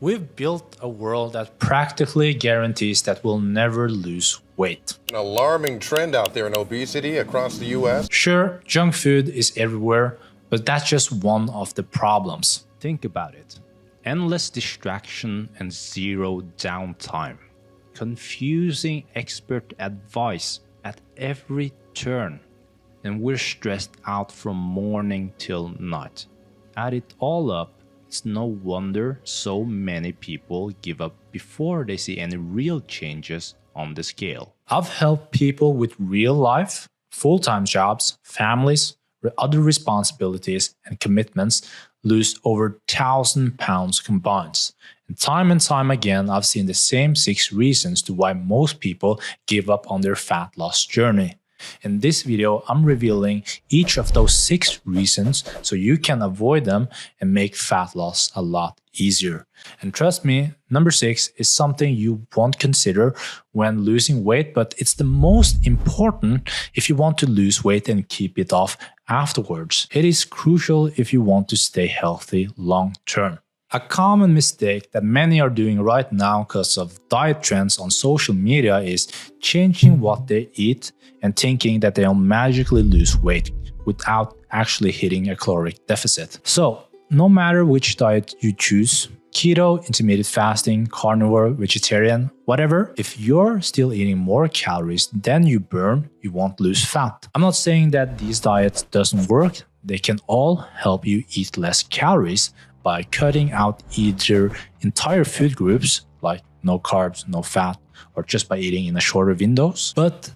We've built a world that practically guarantees that we'll never lose weight. An alarming trend out there in obesity across the US. Sure, junk food is everywhere, but that's just one of the problems. Think about it. Endless distraction and zero downtime. Confusing expert advice at every turn. And we're stressed out from morning till night. Add it all up, it's no wonder so many people give up before they see any real changes on the scale. I've helped people with real life, full-time jobs, families, other responsibilities and commitments lose over 1,000 pounds combined. And time again, I've seen the same 6 reasons to why most people give up on their fat loss journey. In this video, I'm revealing each of those 6 reasons so you can avoid them and make fat loss a lot easier. And trust me, number 6 is something you won't consider when losing weight, but it's the most important if you want to lose weight and keep it off afterwards. It is crucial if you want to stay healthy long term. A common mistake that many are doing right now because of diet trends on social media is changing what they eat and thinking that they'll magically lose weight without actually hitting a caloric deficit. So, no matter which diet you choose, keto, intermittent fasting, carnivore, vegetarian, whatever, if you're still eating more calories than you burn, you won't lose fat. I'm not saying that these diets doesn't work. They can all help you eat less calories by cutting out either entire food groups like no carbs, no fat, or just by eating in a shorter windows. But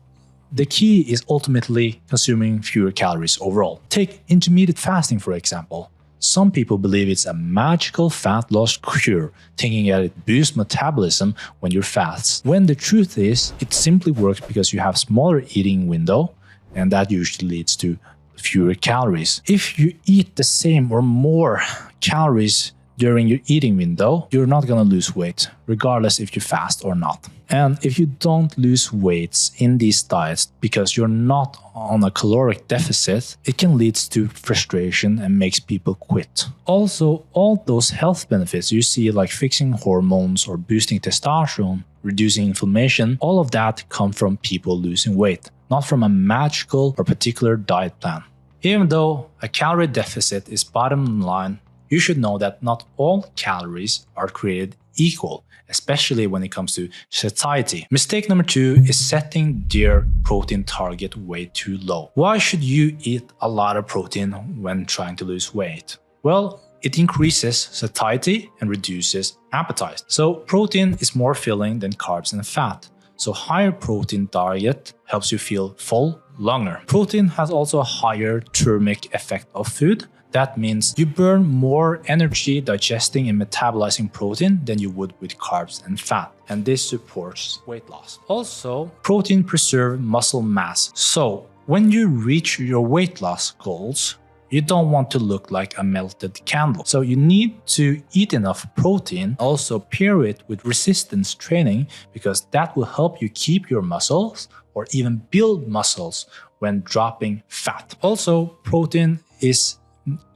the key is ultimately consuming fewer calories overall. Take intermittent fasting, for example. Some people believe it's a magical fat loss cure, thinking that it boosts metabolism when you fast. When the truth is, it simply works because you have smaller eating window, and that usually leads to fewer calories. If you eat the same or more calories during your eating window, you're not gonna lose weight, regardless if you fast or not. And if you don't lose weights in these diets because you're not on a caloric deficit, it can lead to frustration and makes people quit. Also, all those health benefits you see, like fixing hormones or boosting testosterone, reducing inflammation, all of that come from people losing weight, not from a magical or particular diet plan. Even though a calorie deficit is bottom line, you should know that not all calories are created equal, especially when it comes to satiety. Mistake number 2 is setting their protein target way too low. Why should you eat a lot of protein when trying to lose weight? Well, it increases satiety and reduces appetite. So protein is more filling than carbs and fat. So higher protein target helps you feel full longer. Protein has also a higher thermic effect of food. That means you burn more energy digesting and metabolizing protein than you would with carbs and fat. And this supports weight loss. Also, protein preserves muscle mass. So when you reach your weight loss goals, you don't want to look like a melted candle. So you need to eat enough protein, also pair it with resistance training, because that will help you keep your muscles or even build muscles when dropping fat. Also, protein is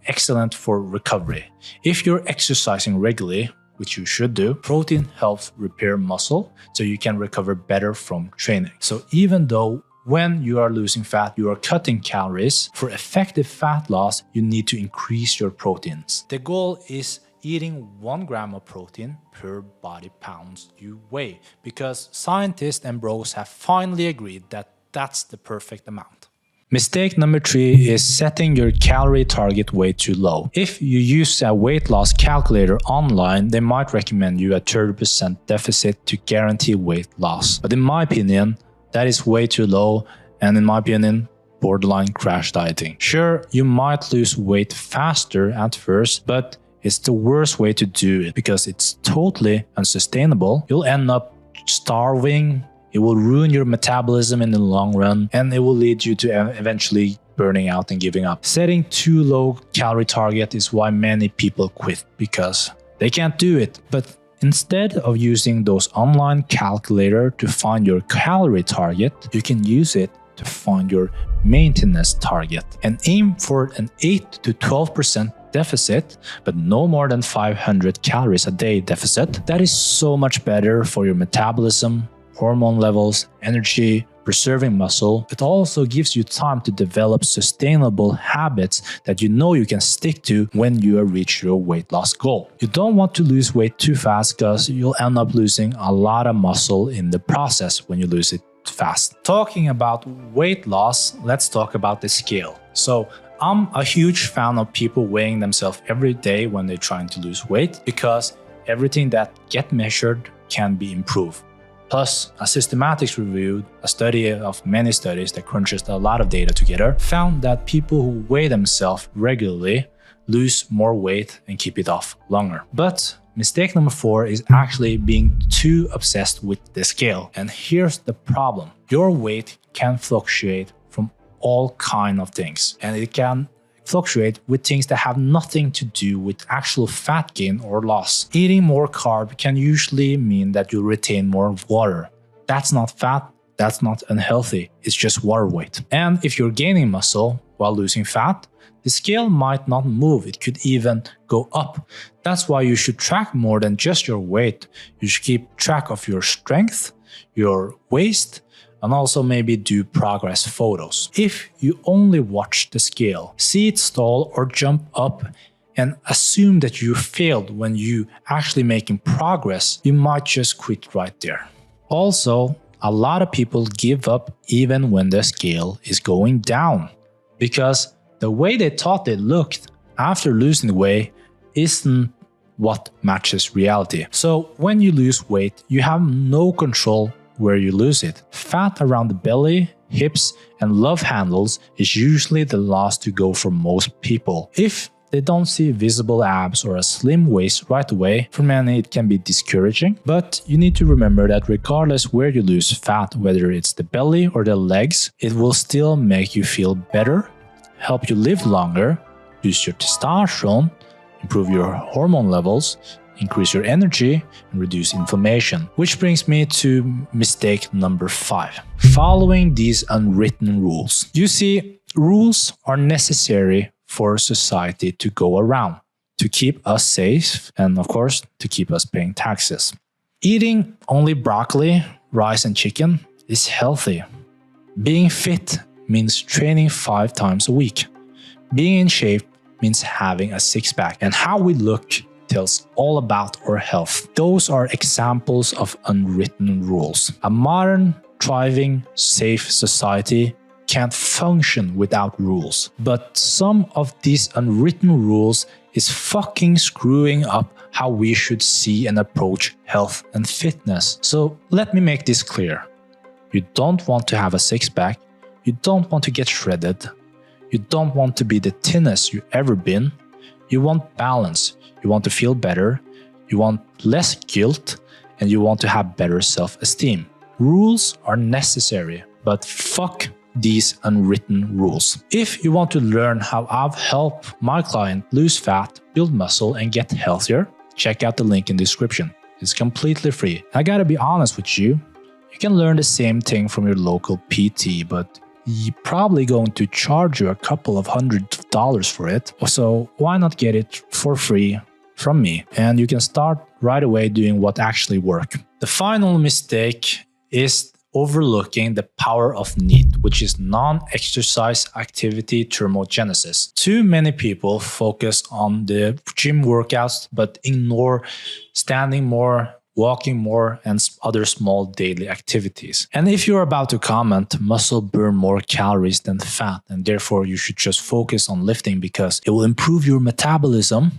excellent for recovery. If you're exercising regularly, which you should do, protein helps repair muscle so you can recover better from training. So even though when you are losing fat, you are cutting calories, for effective fat loss, you need to increase your proteins. The goal is eating 1 gram of protein per body pounds you weigh, because scientists and bros have finally agreed that that's the perfect amount. Mistake number 3 is setting your calorie target way too low. If you use a weight loss calculator online, they might recommend you a 30% deficit to guarantee weight loss. But in my opinion, that is way too low, and in my opinion, borderline crash dieting. Sure, you might lose weight faster at first, but it's the worst way to do it because it's totally unsustainable. You'll end up starving. It will ruin your metabolism in the long run, and it will lead you to eventually burning out and giving up. Setting too low calorie target is why many people quit, because they can't do it. But instead of using those online calculator to find your calorie target, you can use it to find your maintenance target and aim for an 8 to 12% deficit, but no more than 500 calories a day deficit. That is so much better for your metabolism, hormone levels, energy, preserving muscle. It also gives you time to develop sustainable habits that you know you can stick to when you reach your weight loss goal. You don't want to lose weight too fast because you'll end up losing a lot of muscle in the process when you lose it fast. Talking about weight loss, let's talk about the scale. So I'm a huge fan of people weighing themselves every day when they're trying to lose weight because everything that gets measured can be improved. Plus, a systematic review, a study of many studies that crunches a lot of data together, found that people who weigh themselves regularly lose more weight and keep it off longer. But mistake number 4 is actually being too obsessed with the scale. And here's the problem. Your weight can fluctuate from all kinds of things. And it can fluctuate with things that have nothing to do with actual fat gain or loss. Eating more carb can usually mean that you retain more water. That's not fat, that's not unhealthy, it's just water weight. And if you're gaining muscle while losing fat, the scale might not move, it could even go up. That's why you should track more than just your weight. You should keep track of your strength, your waist, and also maybe do progress photos. If you only watch the scale, see it stall or jump up, and assume that you failed when you actually making progress, you might just quit right there. Also, a lot of people give up even when the scale is going down because the way they thought they looked after losing the weight isn't what matches reality. So when you lose weight, you have no control where you lose it. Fat around the belly, hips, and love handles is usually the last to go for most people. If they don't see visible abs or a slim waist right away, for many it can be discouraging. But you need to remember that regardless where you lose fat, whether it's the belly or the legs, it will still make you feel better, help you live longer, boost your testosterone, improve your hormone levels, increase your energy, and reduce inflammation. Which brings me to mistake number 5. Following these unwritten rules. You see, rules are necessary for society to go around, to keep us safe, and of course, to keep us paying taxes. Eating only broccoli, rice, and chicken is healthy. Being fit means training 5 times a week. Being in shape means having a six-pack. And how we look tells all about our health. Those are examples of unwritten rules. A modern, thriving, safe society can't function without rules. But some of these unwritten rules is fucking screwing up how we should see and approach health and fitness. So let me make this clear. You don't want to have a six-pack. You don't want to get shredded. You don't want to be the thinnest you've ever been. You want balance. You want to feel better, you want less guilt, and you want to have better self-esteem. Rules are necessary, but fuck these unwritten rules. If you want to learn how I've helped my client lose fat, build muscle, and get healthier, check out the link in the description. It's completely free. I gotta be honest with you, you can learn the same thing from your local PT, but he's probably going to charge you a couple of $100s for it. So why not get it for free from me? And you can start right away doing what actually works. The final mistake is overlooking the power of NEAT, which is non-exercise activity thermogenesis. Too many people focus on the gym workouts but ignore standing more, walking more, and other small daily activities. And if you're about to comment, muscle burn more calories than fat, and therefore you should just focus on lifting because it will improve your metabolism,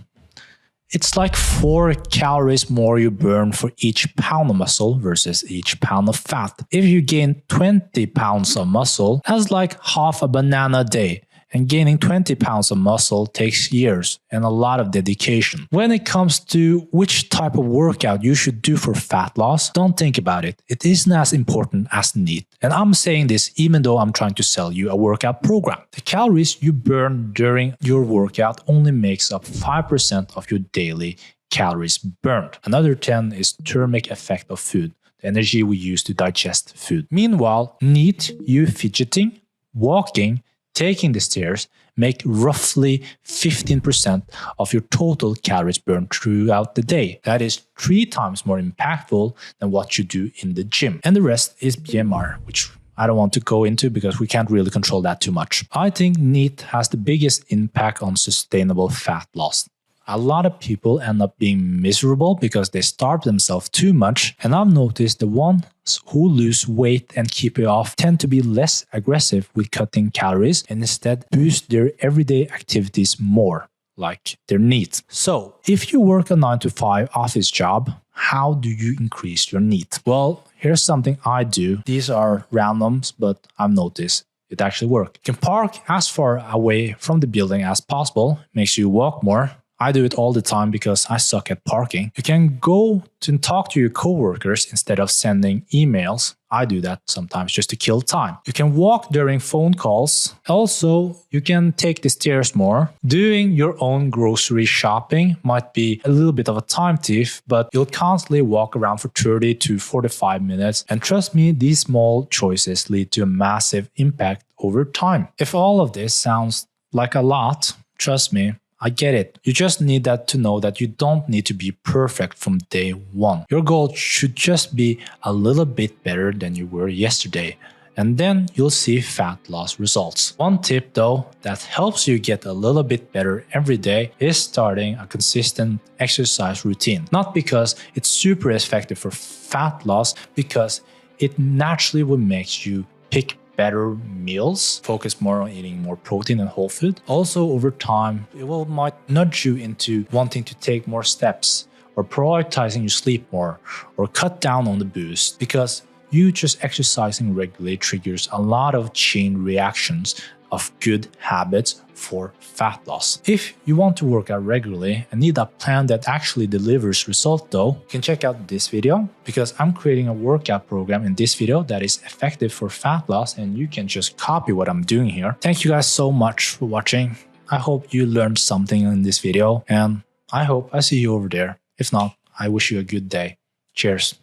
it's like 4 calories more you burn for each pound of muscle versus each pound of fat. If you gain 20 pounds of muscle, that's like half a banana a day. And gaining 20 pounds of muscle takes years and a lot of dedication. When it comes to which type of workout you should do for fat loss, don't think about it. It isn't as important as NEAT. And I'm saying this even though I'm trying to sell you a workout program. The calories you burn during your workout only makes up 5% of your daily calories burned. Another 10 is thermic effect of food, the energy we use to digest food. Meanwhile, NEAT, you fidgeting, walking, taking the stairs make roughly 15% of your total calories burned throughout the day. That is 3 times more impactful than what you do in the gym. And the rest is BMR, which I don't want to go into because we can't really control that too much. I think NEAT has the biggest impact on sustainable fat loss. A lot of people end up being miserable because they starve themselves too much, and I've noticed the ones who lose weight and keep it off tend to be less aggressive with cutting calories and instead boost their everyday activities more, like their NEAT. So, if you work a 9-to-5 office job, how do you increase your NEAT? Well, here's something I do. These are randoms, but I've noticed it actually works. You can park as far away from the building as possible, makes you walk more. I do it all the time because I suck at parking. You can go and talk to your coworkers instead of sending emails. I do that sometimes just to kill time. You can walk during phone calls. Also, you can take the stairs more. Doing your own grocery shopping might be a little bit of a time thief, but you'll constantly walk around for 30 to 45 minutes. And trust me, these small choices lead to a massive impact over time. If all of this sounds like a lot, trust me, I get it. You just need that to know that you don't need to be perfect from day one. Your goal should just be a little bit better than you were yesterday, and then you'll see fat loss results. One tip though that helps you get a little bit better every day is starting a consistent exercise routine. Not because it's super effective for fat loss, because it naturally will make you pick better meals, focus more on eating more protein and whole food. Also, over time, it might nudge you into wanting to take more steps or prioritizing your sleep more or cut down on the booze, because you just exercising regularly triggers a lot of chain reactions of good habits for fat loss. If you want to work out regularly and need a plan that actually delivers results though, you can check out this video because I'm creating a workout program in this video that is effective for fat loss, and you can just copy what I'm doing here. Thank you guys so much for watching. I hope you learned something in this video, and I hope I see you over there. If not, I wish you a good day. Cheers.